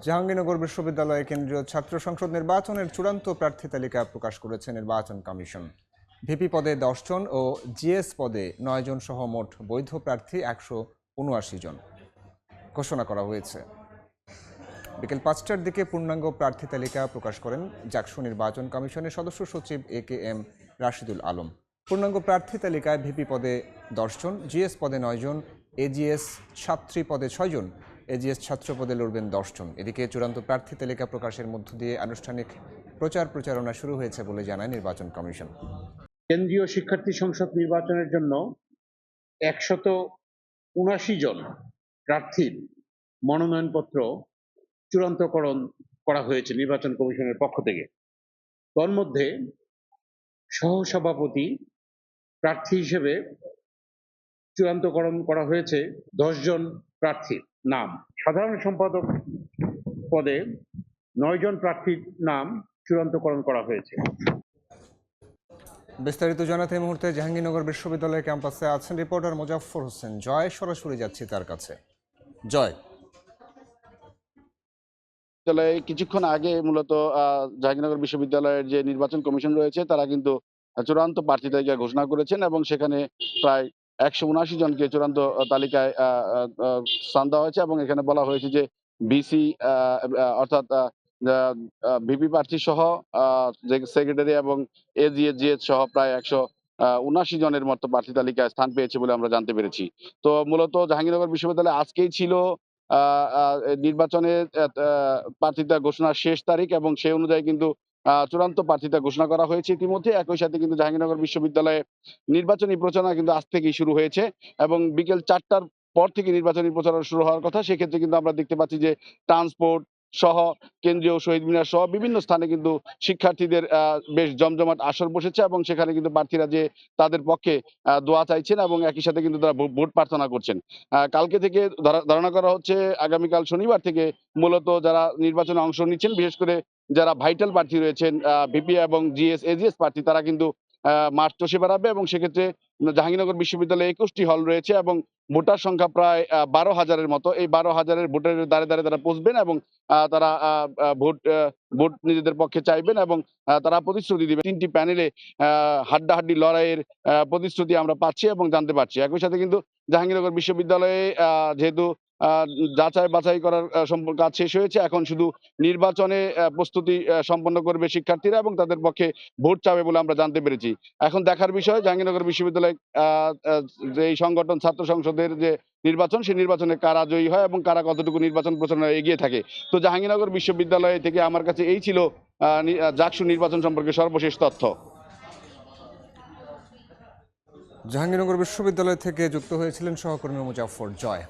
জাহাঙ্গীরনগর বিশ্ববিদ্যালয়ে কেন্দ্রীয় ছাত্র সংসদ নির্বাচনের চূড়ান্ত প্রার্থী তালিকা প্রকাশ করেছে নির্বাচন কমিশন। ভিপি পদে 10 জন ও জিএস পদে 9 জন সহ মোট বৈধ প্রার্থী 179 জন ঘোষণা করা হয়েছে। বিকেল 5টার দিকে পূর্ণাঙ্গ প্রার্থী তালিকা প্রকাশ করেন জাকসু নির্বাচন কমিশনের সদস্য সচিব AKM রাশিদুল আলম। পূর্ণাঙ্গ প্রার্থী তালিকায় ভিপি পদে 10 জন, জিএস পদে 9 জন, এজিএস ছাত্রী পদে 6 জন, এজিএস ছাত্র পদে লড়বেন 10 জন। এদিকে চূড়ান্ত প্রার্থী তালিকা প্রকাশের মধ্য দিয়ে আনুষ্ঠানিক প্রচারণা শুরু হয়েছে বলে জানায় নির্বাচন কমিশন। কেন্দ্রীয় শিক্ষার্থী সংসদ নির্বাচনের জন্য 179 জন প্রার্থীর মনোনয়নপত্র চূড়ান্তকরণ করা হয়েছে নির্বাচন কমিশনের পক্ষ থেকে। তন্মধ্যে সহসভাপতি প্রার্থী হিসেবে চূড়ান্তকরণ করা হয়েছে 10 জন প্রার্থীর নাম। সাধারণ সম্পাদক পদে 9 জন প্রার্থীর নাম চূড়ান্তকরণ করা হয়েছে। বিস্তারিত জানাতে এই মুহূর্তে জাহাঙ্গীরনগর বিশ্ববিদ্যালয় ক্যাম্পাসে আছেন রিপোর্টার মোজাফফর হোসেন জয়। সরাসরি যাচ্ছি তার কাছে। জয়, কিছুক্ষণ আগে মূলত জাহাঙ্গীরনগর বিশ্ববিদ্যালয়ের যে নির্বাচন কমিশন রয়েছে তারা কিন্তু চূড়ান্ত প্রার্থী তালিকা ঘোষণা করেছেন এবং সেখানে প্রায় 179 জনকে চূড়ান্ত তালিকায় স্থান দেওয়া হয়েছে এবং এখানে বলা হয়েছে যে ভিসি অর্থাৎ ভিপি প্রার্থী সহ সেক্রেটারি এবং এজিএস সহ প্রায় 179 জনের মতো প্রার্থী তালিকায় স্থান পেয়েছে বলে আমরা জানতে পেরেছি। তো মূলত জাহাঙ্গীরনগর বিশ্ববিদ্যালয়ে আজকেই ছিল নির্বাচনের প্রার্থিতা ঘোষণার শেষ তারিখ এবং সেই অনুযায়ী কিন্তু চূড়ান্ত প্রার্থিতা ঘোষণা করা হয়েছে ইতিমধ্যে। একই সাথে কিন্তু জাহাঙ্গীরনগর বিশ্ববিদ্যালয়ে নির্বাচনী প্রচারণা কিন্তু আজ থেকেই শুরু হয়েছে এবং বিকেল 4টার পর থেকে নির্বাচনী প্রচারণা শুরু হওয়ার কথা। সেক্ষেত্রে কিন্তু আমরা দেখতে পাচ্ছি যে ট্রান্সপোর্ট সহ কেন্দ্রীয় শহীদ মিনার সহ বিভিন্ন স্থানে কিন্তু শিক্ষার্থীদের বেশ জমজমাট আসর বসেছে এবং সেখানে কিন্তু প্রার্থীরা যে তাদের পক্ষে দোয়া চাইছেন এবং একই সাথে কিন্তু তারা ভোট প্রার্থনা করছেন। কালকে থেকে ধারণা করা হচ্ছে আগামীকাল শনিবার থেকে মূলত যারা নির্বাচনে অংশ নিচ্ছেন, বিশেষ করে যারা ভাইটাল প্রার্থী রয়েছেন ভিপি এবং জিএস এজিএস প্রার্থী, তারা কিন্তু মাঠ চষে বেড়াবে এবং সেক্ষেত্রে জাহাঙ্গীরনগর বিশ্ববিদ্যালয়ে 21টি হল রয়েছে এবং ভোটার সংখ্যা প্রায় 12,000-এর মতো। এই 12,000-এর ভোটারের দ্বারে দ্বারে তারা পৌঁছবেন এবং তারা ভোট নিজেদের পক্ষে চাইবেন এবং তারা প্রতিশ্রুতি দিবেন। 3টি প্যানেলে হাড্ডাহাড্ডি লড়াইয়ের প্রতিশ্রুতি আমরা পাচ্ছি এবং জানতে পারছি। একই সাথে কিন্তু জাহাঙ্গীরনগর বিশ্ববিদ্যালয়ে যেহেতু যাচাই বাছাই করার কাজ শেষ হয়েছে, এখন শুধু নির্বাচনে প্রস্তুতি সম্পন্ন করবে শিক্ষার্থীরা এবং তাদের পক্ষে ভোট চাবে বলে আমরা জানতে পেরেছি। এখন দেখার বিষয় জাহাঙ্গীরনগর বিশ্ববিদ্যালয় যে এই সংগঠন ছাত্র সংসদের যে নির্বাচন, সেই নির্বাচনে কারা জয়ী হয় এবং কারা কতটুকু নির্বাচন প্রচারণায় এগিয়ে থাকে। তো জাহাঙ্গীরনগর বিশ্ববিদ্যালয় থেকে আমার কাছে এই ছিল জাকসু নির্বাচন সম্পর্কে সর্বশেষ তথ্য। জাহাঙ্গীরনগর বিশ্ববিদ্যালয় থেকে যুক্ত হয়েছিলেন সহকর্মী মোজাফফর জয়।